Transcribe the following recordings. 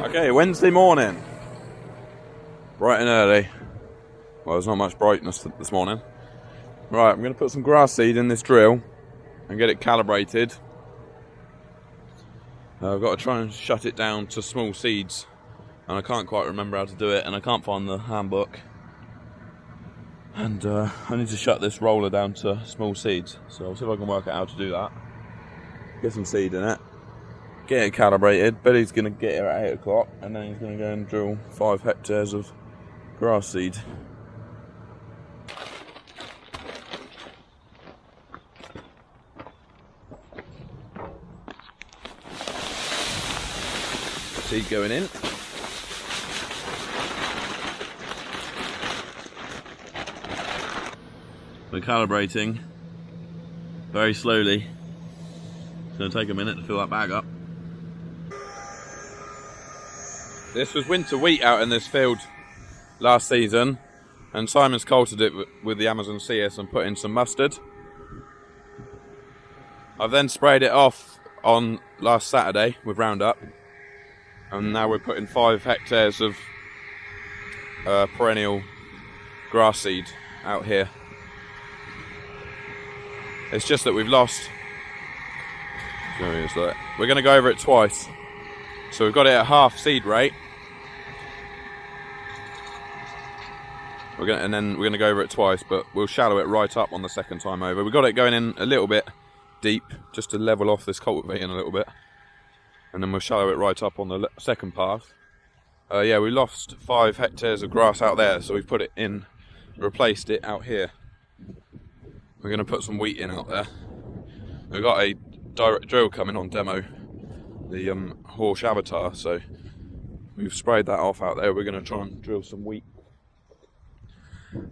Okay, Wednesday morning. Bright and early. Well, there's not much brightness this morning. Right, I'm going to put some grass seed in this drill and get it calibrated. I've got to try and shut it down to small seeds, and I can't quite remember how to do it, and I can't find the handbook. And I need to shut this roller down to small seeds, so I'll see if I can work out how to do that. Get some seed in it, get it calibrated. Billy's going to get here at 8 o'clock, and then he's going to go and drill 5 hectares of grass seed. Seed going in. We're calibrating very slowly. It's going to take a minute to fill that bag up. This was winter wheat out in this field last season, and Simon's coulted it with the Amazon CS and put in some mustard. I've then sprayed it off on last Saturday with Roundup, and now we're putting 5 hectares of perennial grass seed out here. It's just that we've lost. We're going to go over it twice. So we've got it at half seed rate. And then we're going to go over it twice, but we'll shallow it right up on the second time over. We've got it going in a little bit deep, just to level off this cultivating a little bit. And then we'll shallow it right up on the second pass. Yeah, we lost 5 hectares of grass out there, so we've put it in, replaced it out here. We're going to put some wheat in out there. We've got a direct drill coming on demo, the Horse Avatar, so we've sprayed that off out there. We're going to try and drill some wheat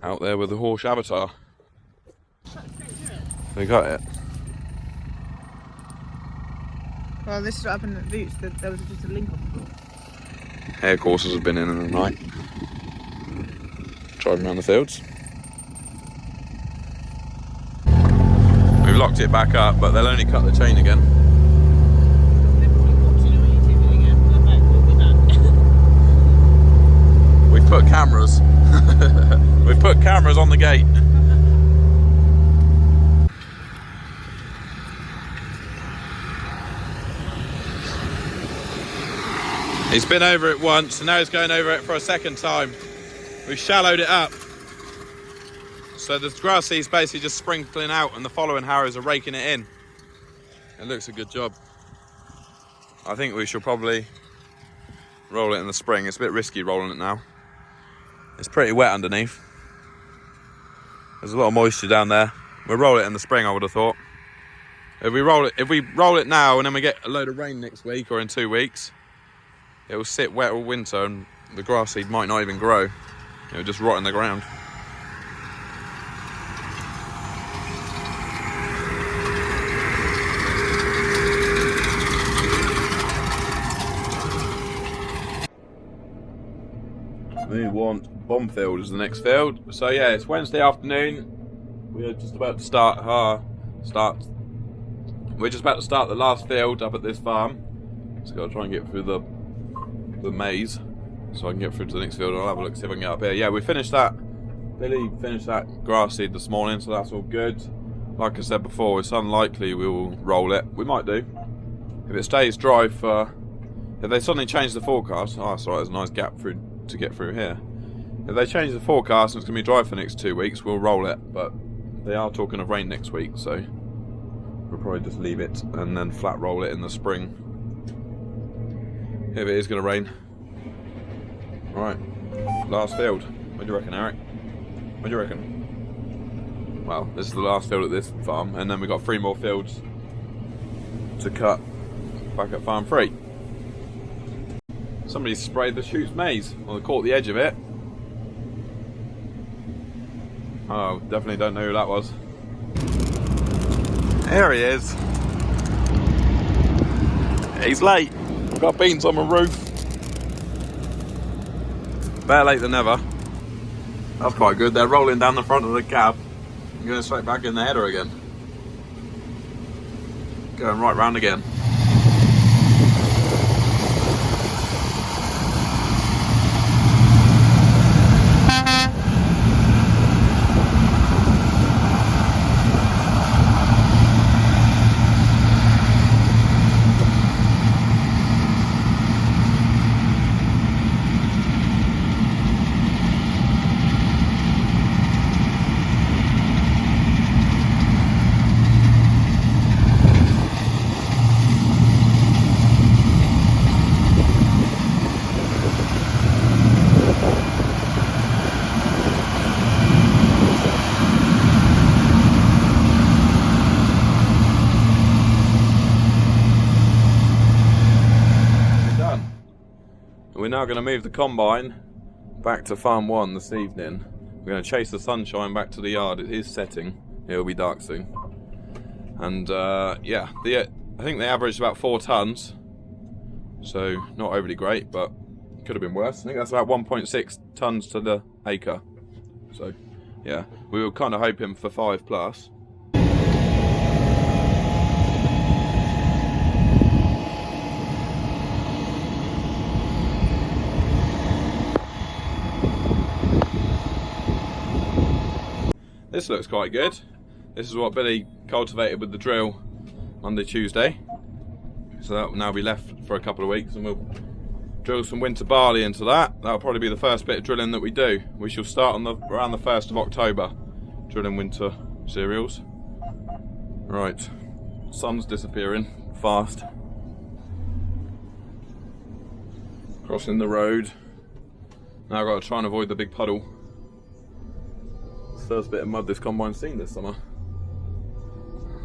out there with the Horse Avatar. We got it. Well, this is what happened at Boots. There was just a link on the floor. Air courses have been in the night. Driving around the fields. We've locked it back up, but they'll only cut the chain again. We've put cameras. We've put cameras on the gate. He's been over it once, and now he's going over it for a second time. We've shallowed it up. So the grass seed's basically just sprinkling out, and the following harrows are raking it in. It looks a good job. I think we should probably roll it in the spring. It's a bit risky rolling it now. It's pretty wet underneath. There's a lot of moisture down there. We'll roll it in the spring, I would have thought. If we roll it now and then we get a load of rain next week or in 2 weeks, it will sit wet all winter and the grass seed might not even grow. It will just rot in the ground. We want Bombfield as the next field. So yeah, it's Wednesday afternoon. We're just about to start We're just about to start the last field up at this farm. Just got to try and get through the maze so I can get through to the next field, and I'll have a look, see if I can get up here. Yeah, we finished that. Billy finished that grass seed this morning, so that's all good. Like I said before, it's unlikely we will roll it. We might do. If it stays dry for... If they suddenly change the forecast... Oh, that's all right, there's a nice gap through to get through here. If they change the forecast and it's going to be dry for the next 2 weeks, we'll roll it. But they are talking of rain next week, so we'll probably just leave it and then flat roll it in the spring if it is going to rain. Right, last field. What do you reckon, Eric? What do you reckon? Well, this is the last field at this farm, and then we've got 3 more fields to cut back at farm 3. Somebody sprayed the Shoots maize. Well, they caught the edge of it. Oh, definitely don't know who that was. There he is. He's late. I've got beans on my roof. Better late than never. That's quite good. They're rolling down the front of the cab and going straight back in the header again. Going right round again. we're now going to move the combine back to farm 1 this evening. We're going to chase the sunshine back to the yard. It is setting. It'll be dark soon. And yeah, I think they averaged about 4 tons. So not overly great, but could have been worse. I think that's about 1.6 tons to the acre. So yeah, we were kind of hoping for 5 plus. This looks quite good. This is what Billy cultivated with the drill Monday, Tuesday. So that will now be left for a couple of weeks and we'll drill some winter barley into that. That'll probably be the first bit of drilling that we do. We shall start on around the 1st of October, drilling winter cereals. Right, sun's disappearing fast. Crossing the road. Now I've got to try and avoid the big puddle. First bit of mud this combine's seen this summer.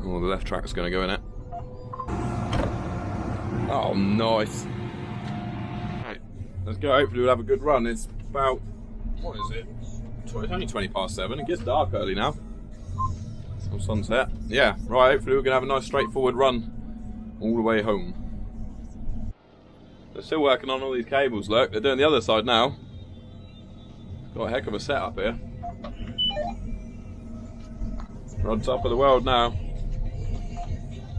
Oh, the left track's going to go in it. Oh, nice. Right, let's go. Hopefully we'll have a good run. It's about, what is it? It's only 20 past 7. It gets dark early now. Some sunset. Yeah, right. Hopefully we're going to have a nice straightforward run all the way home. They're still working on all these cables, look. They're doing the other side now. Got a heck of a setup here. We're on top of the world now.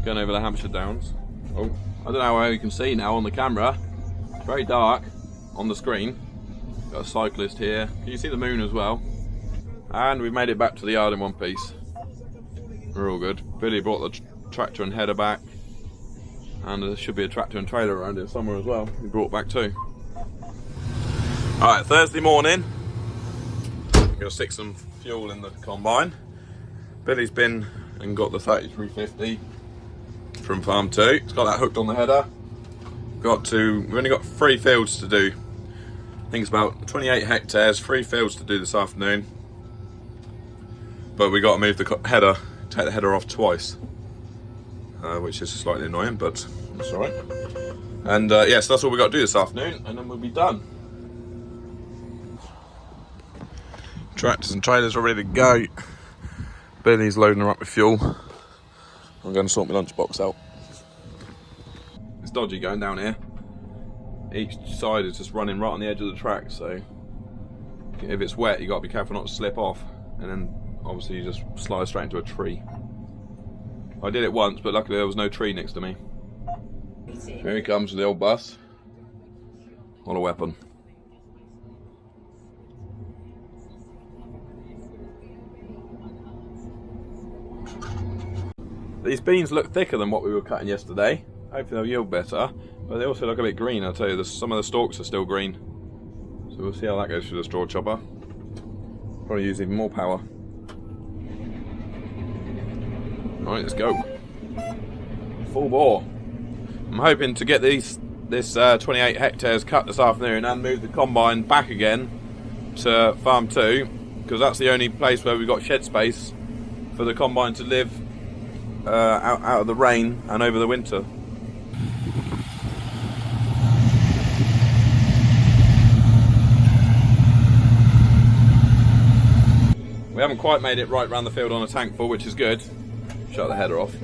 Going over the Hampshire Downs. Oh, I don't know how well you can see now on the camera. It's very dark on the screen. Got a cyclist here. Can you see the moon as well? And we've made it back to the yard in one piece. We're all good. Billy brought the tractor and header back. And there should be a tractor and trailer around here somewhere as well. He brought back too. Alright, Thursday morning. I'm going to stick some fuel in the combine. Billy's been and got the 3350 from farm 2. It's got that hooked on the header. We've only got 3 fields to do. I think it's about 28 hectares, 3 fields to do this afternoon. But we got to move the header, take the header off twice, which is slightly annoying, but that's alright. And yes, that's all we got to do this afternoon, and then we'll be done. Tractors and trailers are ready to go. Billy's loading her up with fuel. I'm going to sort my lunchbox out. It's dodgy going down here. Each side is just running right on the edge of the track, so if it's wet you got to be careful not to slip off, and then obviously you just slide straight into a tree. I did it once, but luckily there was no tree next to me. Here he comes with the old bus. What a weapon. These beans look thicker than what we were cutting yesterday. Hopefully they'll yield better, but they also look a bit green. I'll tell you, some of the stalks are still green. So we'll see how that goes through the straw chopper. Probably use even more power. Right, let's go. Full bore. I'm hoping to get this 28 hectares cut this afternoon and move the combine back again to farm 2, because that's the only place where we've got shed space for the combine to live out of the rain and over the winter. We haven't quite made it right round the field on a tank full, which is good. Shut the header off.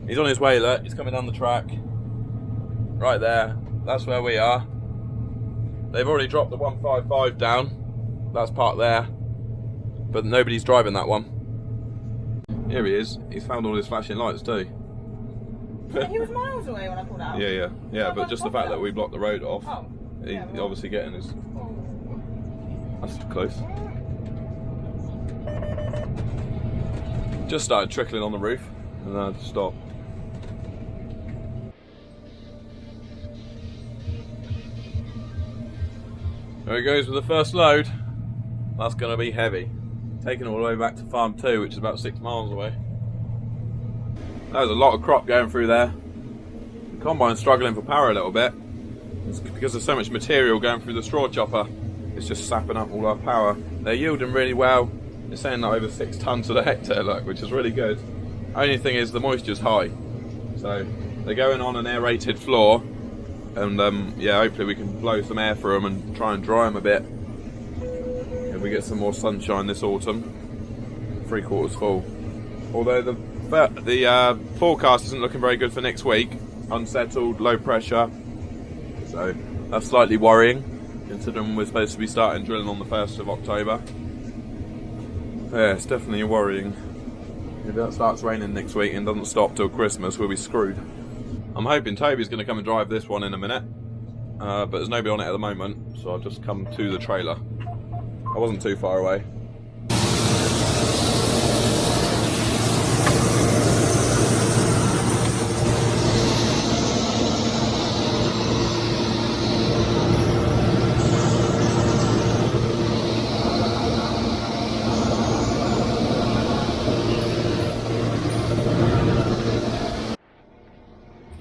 He's on his way, look. He's coming down the track. Right there. That's where we are. They've already dropped the 155 down. That's parked there. But nobody's driving that one. Here he is. He's found all his flashing lights too. He was miles away when I pulled out. Yeah, but just the fact that we blocked the road off, Oh. he's obviously getting his... That's close. Just started trickling on the roof, and then I had to stop. There he goes with the first load. That's going to be heavy. Taking all the way back to farm 2, which is about 6 miles away. There's a lot of crop going through there. The combine's struggling for power a little bit. It's because there's so much material going through the straw chopper. It's just sapping up all our power. They're yielding really well. It's saying that over 6 tons to the hectare, look, which is really good. Only thing is the moisture's high. So they're going on an aerated floor, and yeah, hopefully we can blow some air through them and try and dry them a bit. If we get some more sunshine this autumn. 3/4 full. Although the forecast isn't looking very good for next week. Unsettled, low pressure. So that's slightly worrying, considering we're supposed to be starting drilling on the 1st of October. Yeah, it's definitely worrying. If that starts raining next week and doesn't stop till Christmas, we'll be screwed. I'm hoping Toby's going to come and drive this one in a minute, but there's nobody on it at the moment, so I'll just come to the trailer. I wasn't too far away.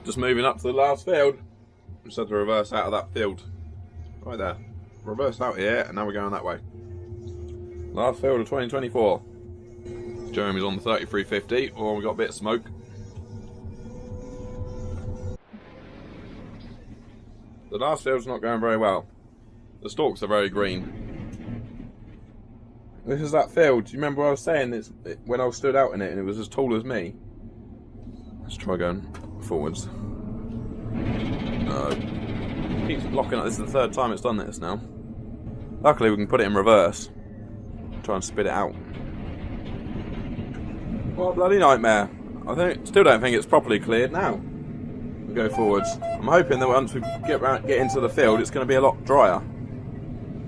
Just moving up to the last field. Just had to reverse out of that field. Right there. Reversed out here, and now we're going that way. Last field of 2024. Jeremy's on the 3350, or we got a bit of smoke. The last field's not going very well. The stalks are very green. This is that field. Do you remember what I was saying? When I stood out in it and it was as tall as me? Let's try going forwards. No. It keeps blocking up. This is the 3rd time it's done this now. Luckily we can put it in reverse. Try and spit it out. What a bloody nightmare. Still don't think it's properly cleared now. We'll go forwards. I'm hoping that once we get into the field it's going to be a lot drier.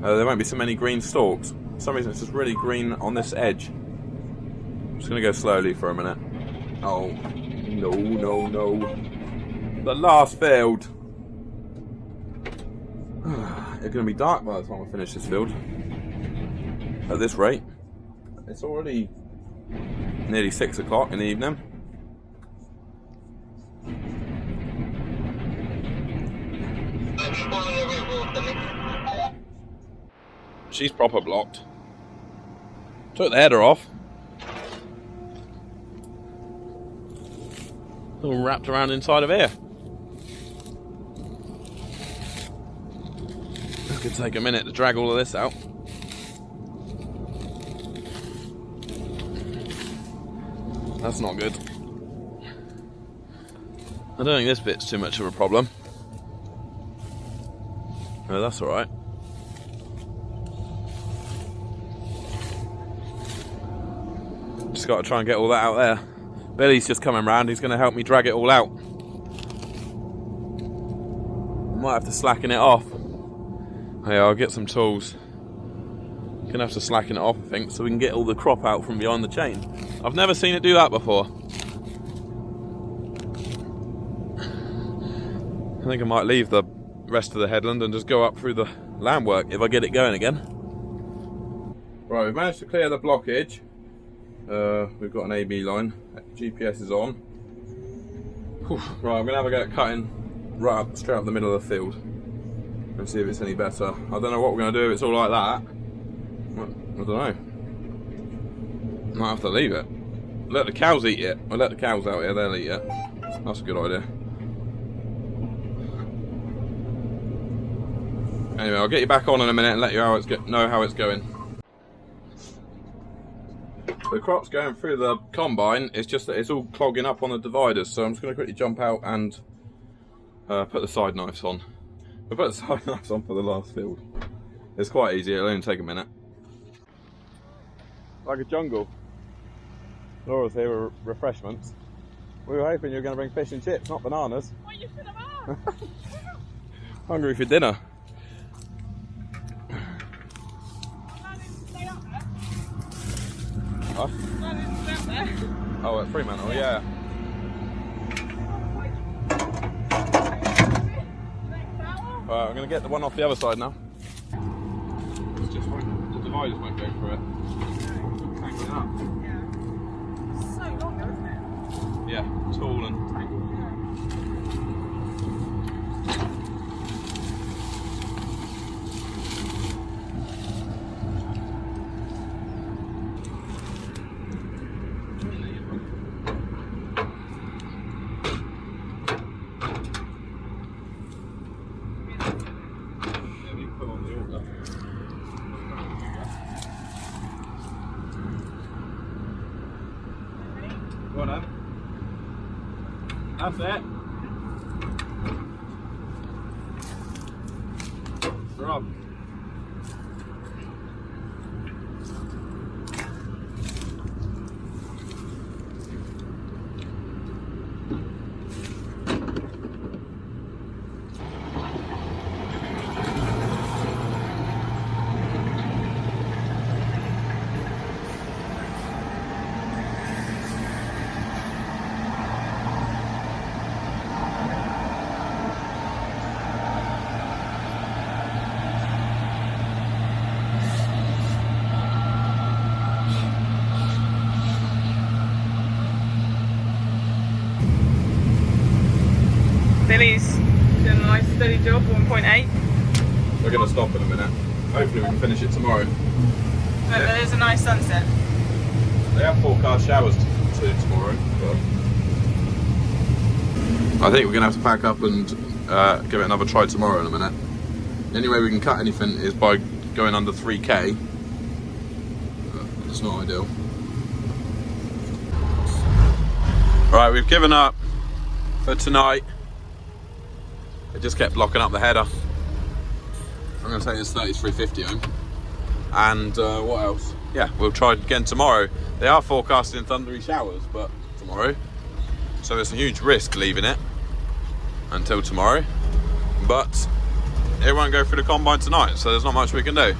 There won't be so many green stalks. For some reason it's just really green on this edge. I'm just going to go slowly for a minute. Oh, no. The last field. It's going to be dark by the time I finish this field. At this rate. It's already nearly 6 o'clock in the evening. She's proper blocked. Took the header off. All wrapped around inside of here. This could take a minute to drag all of this out. That's not good. I don't think this bit's too much of a problem. No, that's alright. Just got to try and get all that out there. Billy's just coming round, he's going to help me drag it all out. Might have to slacken it off. Yeah, I'll get some tools. Gonna have to slacken it off, I think, so we can get all the crop out from behind the chain. I've never seen it do that before. I think I might leave the rest of the headland and just go up through the land work if I get it going again. Right, we've managed to clear the blockage. We've got an AB line. GPS is on. Whew. Right, I'm gonna have a go at cutting right up, straight up the middle of the field and see if it's any better. I don't know what we're gonna do if it's all like that. I don't know. Might have to leave it. Let the cows eat it. I'll let the cows out here, they'll eat it. That's a good idea. Anyway, I'll get you back on in a minute and let you know how it's going. The crop's going through the combine, it's just that it's all clogging up on the dividers, so I'm just going to quickly jump out and put the side knives on. We'll put the side knives on for the last field. It's quite easy, it'll only take a minute. Like a jungle. Laura's here with refreshments. We were hoping you were going to bring fish and chips, not bananas. Well, you should have asked. Hungry for dinner. Huh? Oh, at Fremantle, yeah. Alright, I'm going to get the one off the other side now. It's just the dividers won't go through it. Hanging it up. Yeah. It's so long though, isn't it? Yeah, tall and tangled. That's it. Rob. Billy's doing a nice steady job, 1.8. We're going to stop in a minute. Hopefully we can finish it tomorrow. But there's a nice sunset. They have forecast showers tomorrow, but I think we're going to have to pack up and give it another try tomorrow in a minute. The only way we can cut anything is by going under 3k. It's not ideal. Right, we've given up for tonight. It just kept locking up the header. I'm going to take this 3350 home. And what else? Yeah, we'll try again tomorrow. They are forecasting thundery showers, but tomorrow. So it's a huge risk leaving it until tomorrow. But it won't go through the combine tonight, so there's not much we can do.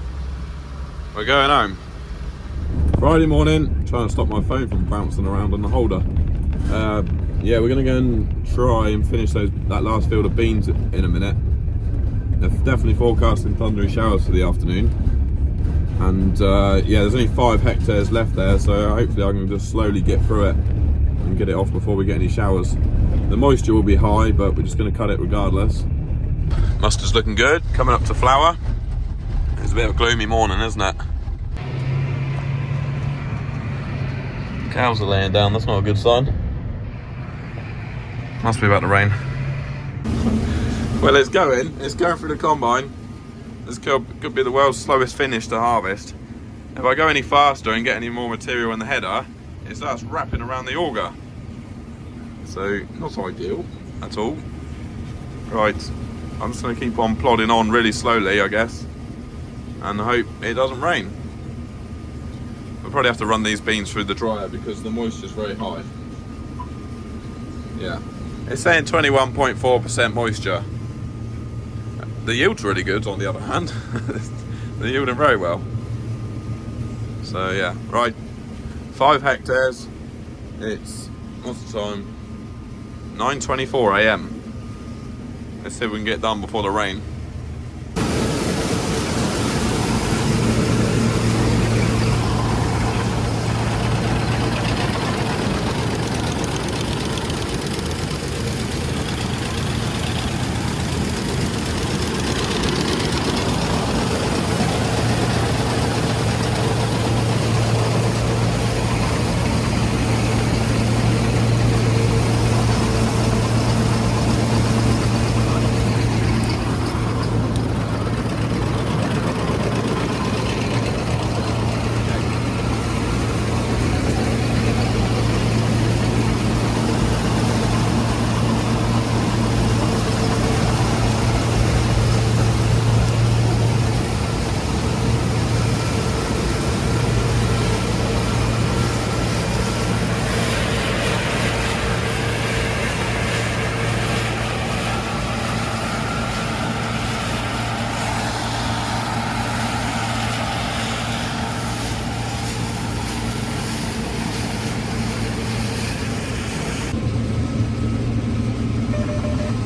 We're going home. Friday morning, trying to stop my phone from bouncing around on the holder. Yeah, we're going to go and try and finish that last field of beans in a minute. They're definitely forecasting thundery showers for the afternoon. And yeah, there's only 5 hectares left there, so hopefully I can just slowly get through it and get it off before we get any showers. The moisture will be high, but we're just going to cut it regardless. Mustard's looking good, coming up to flower. It's a bit of a gloomy morning, isn't it? Cows are laying down, that's not a good sign. Must be about to rain. Well, it's going through the combine. This could be the world's slowest finish to harvest. If I go any faster and get any more material in the header, it starts wrapping around the auger. So, not ideal at all. Right, I'm just going to keep on plodding on really slowly, I guess, and hope it doesn't rain. We'll probably have to run these beans through the dryer because the moisture is very high. Yeah, it's saying 21.4% moisture. The yield's really good, on the other hand. They're yielding very well. So yeah, right. 5 hectares. It's, what's the time? 9:24 AM. Let's see if we can get done before the rain.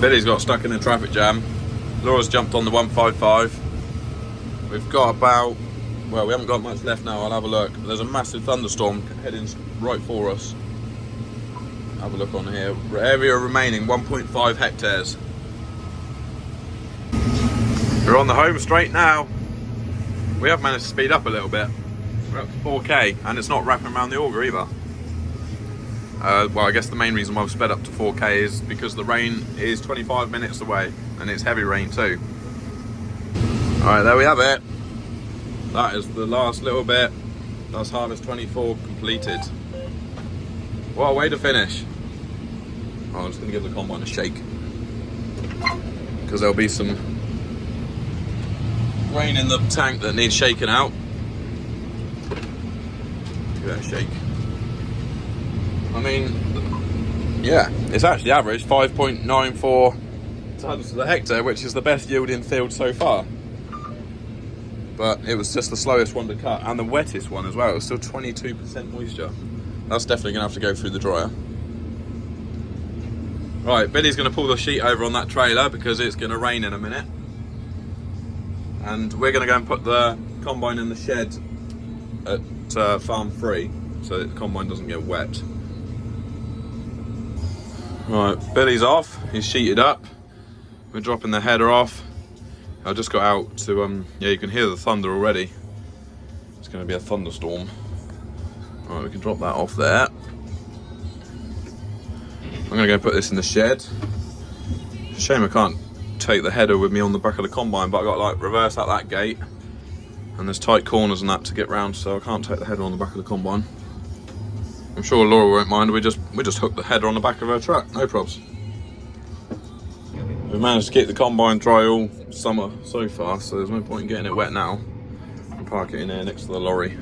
Billy's got stuck in a traffic jam. Laura's jumped on the 155. We've got about, well, we haven't got much left now. I'll have a look. There's a massive thunderstorm heading right for us. Have a look on here. Area remaining 1.5 hectares. We're on the home straight now. We have managed to speed up a little bit. We're up to 4k and it's not wrapping around the auger either. Well, I guess the main reason why I've sped up to 4k is because the rain is 25 minutes away and it's heavy rain too. Alright, there we have it. That is the last little bit. That's harvest 24 completed. What a way to finish. I'm just going to give the combine a shake, because there'll be some grain in the tank that needs shaking out. Give that a shake. I mean, yeah, it's actually average 5.94 tons to the hectare, which is the best yielding field so far. But it was just the slowest one to cut, and the wettest one as well. It was still 22% moisture. That's definitely going to have to go through the dryer. Right, Billy's going to pull the sheet over on that trailer because it's going to rain in a minute. And we're going to go and put the combine in the shed at farm 3, so the combine doesn't get wet. Right, Billy's off, he's sheeted up. We're dropping the header off. I just got out to, yeah, you can hear the thunder already. It's going to be a thunderstorm. Right, we can drop that off there. I'm going to go put this in the shed. It's a shame I can't take the header with me on the back of the combine, but I've got to like reverse out that gate. And there's tight corners and that to get round, so I can't take the header on the back of the combine. I'm sure Laura won't mind, we just hook the header on the back of her truck, no probs. We've managed to keep the combine dry all summer so far, so there's no point in getting it wet now. I'll park it in here next to the lorry.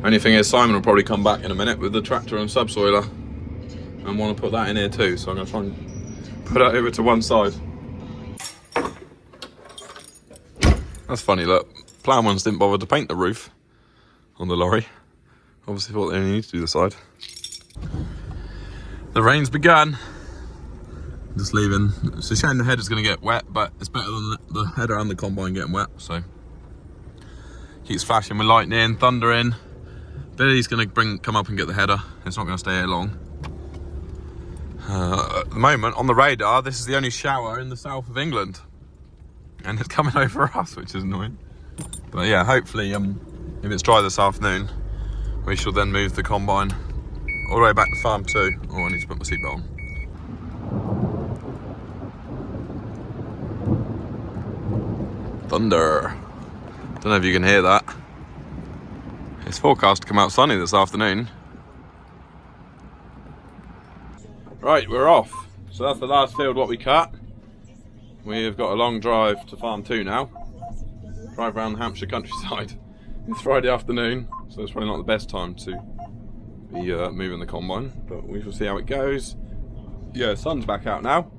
Only thing is, Simon will probably come back in a minute with the tractor and subsoiler and want to put that in here too, so I'm going to try and put it over to one side. That's funny, look, ploughmans didn't bother to paint the roof on the lorry. Obviously thought they only need to do the side. The rain's begun. Just leaving. It's a shame the header's going to get wet, but it's better than the header and the combine getting wet, so. Keeps flashing with lightning, thundering. Billy's going to come up and get the header. It's not going to stay here long. At the moment, on the radar, this is the only shower in the south of England. And it's coming over us, which is annoying. But yeah, hopefully, if it's dry this afternoon, we shall then move the combine all the way back to farm 2. Oh, I need to put my seatbelt on. Thunder. Don't know if you can hear that. It's forecast to come out sunny this afternoon. Right, we're off. So that's the last field what we cut. We've got a long drive to farm 2 now. Drive around the Hampshire countryside. It's Friday afternoon, so it's probably not the best time to be moving the combine, but we shall see how it goes. Yeah, sun's back out now.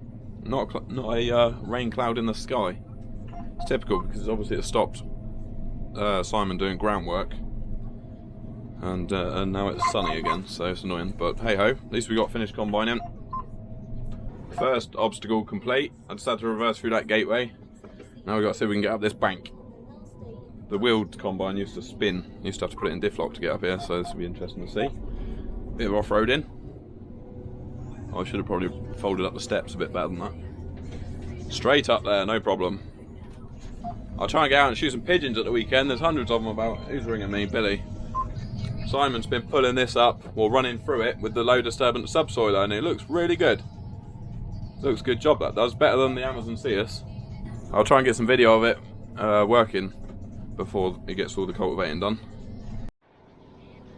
Not a rain cloud in the sky. It's typical because obviously it stopped Simon doing groundwork, and now it's sunny again, so it's annoying. But hey ho, at least we got finished combining. First obstacle complete. I just had to reverse through that gateway. Now we've got to see if we can get up this bank. The wheeled combine used to spin. Used to have to put it in diff lock to get up here, so this will be interesting to see. Bit of off-roading. I should have probably folded up the steps a bit better than that. Straight up there, no problem. I'll try and get out and shoot some pigeons at the weekend. There's hundreds of them about. Who's ringing me? Billy. Simon's been pulling this up, or running through it, with the low disturbance subsoiler, and it looks really good. Looks good job that does. Better than the Amazon Sears. I'll try and get some video of it working before it gets all the cultivating done.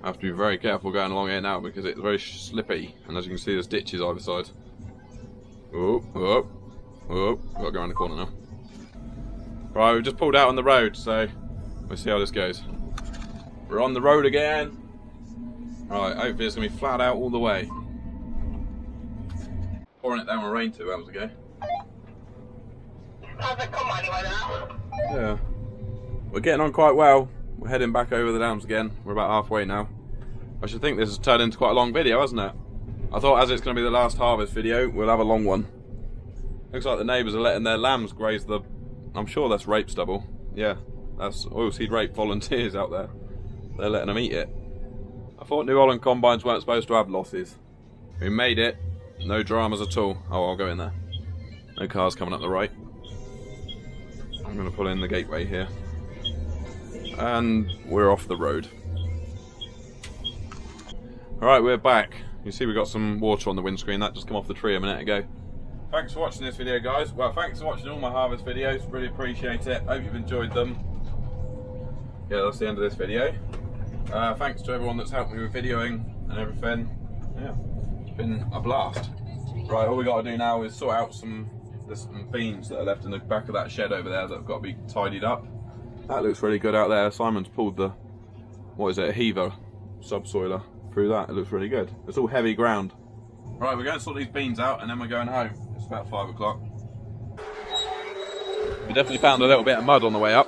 I have to be very careful going along here now because it's very slippy, and as you can see there's ditches either side. Oh, oh, oh, got to go around the corner now. Right, we've just pulled out on the road, so we'll see how this goes. We're on the road again. Right, hopefully it's going to be flat out all the way. Pouring it down with rain 2 hours ago. How's it come anyway now? Yeah. We're getting on quite well. We're heading back over the downs again. We're about halfway now. I should think this has turned into quite a long video, hasn't it? I thought as it's going to be the last harvest video, we'll have a long one. Looks like the neighbours are letting their lambs graze the... I'm sure that's rape stubble. Yeah, that's oilseed rape volunteers out there. They're letting them eat it. I thought New Holland combines weren't supposed to have losses. We made it. No dramas at all. Oh, I'll go in there. No cars coming up the right. I'm going to pull in the gateway here. And we're off the road. Alright, we're back. You see we've got some water on the windscreen. That just came off the tree a minute ago. Thanks for watching this video, guys. Well, thanks for watching all my harvest videos. Really appreciate it. Hope you've enjoyed them. Yeah, that's the end of this video. Thanks to everyone that's helped me with videoing and everything. Yeah, it's been a blast. Right, all we got to do now is sort out there's some beans that are left in the back of that shed over there that have got to be tidied up. That looks really good out there. Simon's pulled the, what is it, a heaver subsoiler through that. It looks really good. It's all heavy ground. Right, we're going to sort these beans out and then we're going home. It's about 5 o'clock. We definitely found a little bit of mud on the way up.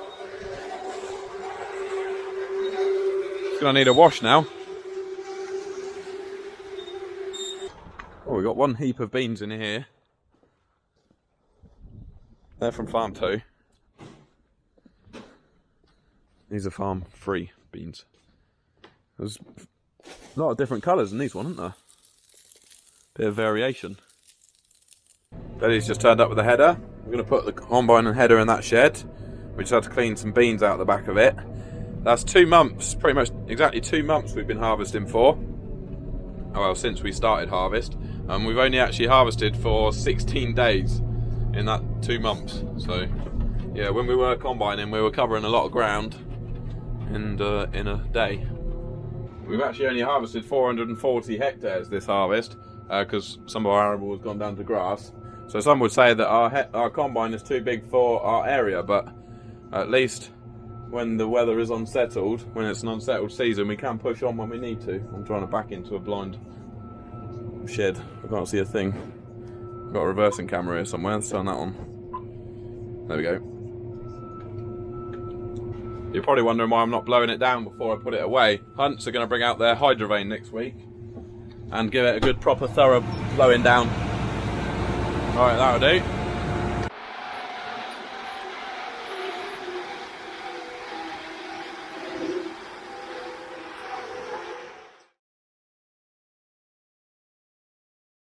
It's going to need a wash now. Oh, we got one heap of beans in here. They're from farm 2. These are farm 3 beans. There's a lot of different colours in these one, isn't there? Bit of variation. Betty's just turned up with the header. We're going to put the combine and header in that shed. We just had to clean some beans out the back of it. That's 2 months, pretty much exactly 2 months we've been harvesting for. Oh, well, since we started harvest. We've only actually harvested for 16 days in that 2 months. So, yeah, when we were combining, we were covering a lot of ground in a day. We've actually only harvested 440 hectares this harvest because some of our arable has gone down to grass. So some would say that our combine is too big for our area, but at least when the weather is unsettled, when it's an unsettled season, we can push on when we need to. I'm trying to back into a blind shed. I can't see a thing. I've got a reversing camera here somewhere. Let's turn that on. There we go. You're probably wondering why I'm not blowing it down before I put it away. Hunts are going to bring out their hydrovane next week and give it a good proper thorough blowing down. Alright, that'll do.